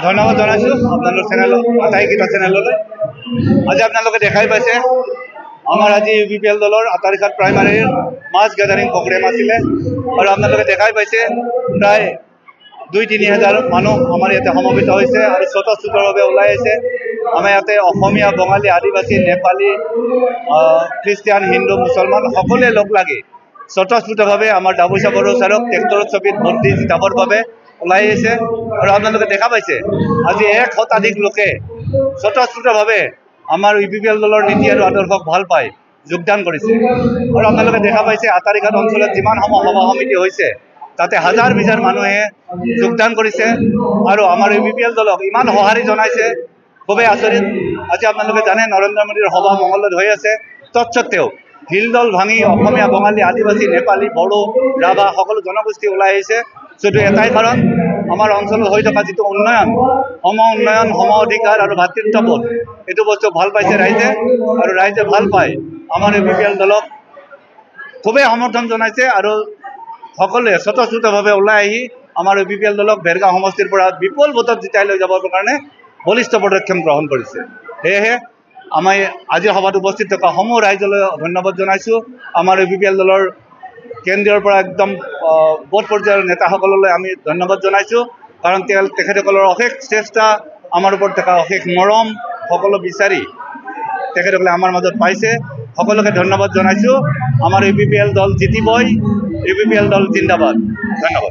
ধন্যবাদ জনাইছোঁ আপোনালোক চেনেল আটাইকেইটা চেনেললৈ। আজি আপোনালোকে দেখাই পাইছে আমাৰ আজি UPPL দলৰ আটাৰিঘাট প্ৰাইমাৰীৰ মাছ গেদাৰিং প্ৰগ্ৰেম আছিলে আৰু আপোনালোকে দেখাই পাইছে প্ৰায় 2-3 হাজাৰ মানুহ আমাৰ ইয়াতে সমবেত হৈছে আৰু স্বতঃস্ফূৰ্তভাৱে ওলাই আহিছে। আমাৰ ইয়াতে অসমীয়া, বঙালী, আদিবাসী, নেপালী, খ্ৰীষ্টিয়ান, হিন্দু, মুছলমান সকলোৱে লগ লাগি স্বতঃস্ফূৰ্তভাৱে আমাৰ ডাবুচা বড়ো ছাৰক ট্ৰেক্টৰৰ ছবিত ভোট দি জিতাবৰ বাবে ওলাই আহিছে আৰু আপোনালোকে দেখা পাইছে আজি 1 শতাধিক লোকে স্বতঃস্ফূৰ্তভাৱে আমাৰ UPPL দলৰ নীতি আৰু আদৰ্শক ভাল পাই যোগদান কৰিছে আৰু আপোনালোকে দেখা পাইছে আটাৰিঘাট অঞ্চলত যিমান সভা সমিতি হৈছে তাতে হাজাৰ বিজাৰ মানুহে যোগদান কৰিছে আৰু আমাৰ UPPL দলক ইমান সঁহাৰি জনাইছে, খুবেই আচৰিত। আজি আপোনালোকে জানে নৰেন্দ্ৰ মোদীৰ সভা মংগলত হৈ আছে, তৎসত্ত্বেও হিলদল ভাঙি অসমীয়া, বঙালী, আদিবাসী, নেপালী, বড়ো, ৰাভা সকলো জনগোষ্ঠী ওলাই আহিছে। শুধু এটাই কাৰণ আমাৰ অঞ্চলত হৈ থকা যিটো উন্নয়ন, উন্নয়ন, সম অধিকাৰ আৰু ভাতৃত্ববোধ, এইটো বস্তু ভাল পাইছে ৰাইজে আৰু ৰাইজে ভাল পায় আমাৰ UPPL দলক খুবেই সমৰ্থন জনাইছে আৰু সকলোৱে স্বতঃস্ফূৰ্তভাৱে ওলাই আহি আমাৰ UPPL দলক ভেৰগাঁও সমষ্টিৰ পৰা বিপুল ভোটত জিতাই লৈ যাবৰ কাৰণে বলিষ্ঠ পদক্ষেপ গ্ৰহণ কৰিছে। সেয়েহে আমি আজিৰ সভাত উপস্থিত থকা সমূহ ৰাইজলৈ ধন্যবাদ জনাইছোঁ। আমাৰ UPPL দলৰ কেন্দ্ৰীয়ৰ পৰা একদম বুথ পৰ্যায়ৰ নেতাসকললৈ আমি ধন্যবাদ জনাইছোঁ, কাৰণ তেখেতসকলৰ অশেষ চেষ্টা, আমাৰ ওপৰত থকা অশেষ মৰম সকলো বিচাৰি তেখেতসকলে আমাৰ মাজত পাইছে। সকলোকে ধন্যবাদ জনাইছোঁ। আমাৰ UPPL দল জিতিবই, UPPL দল জিন্দাবাদ। ধন্যবাদ।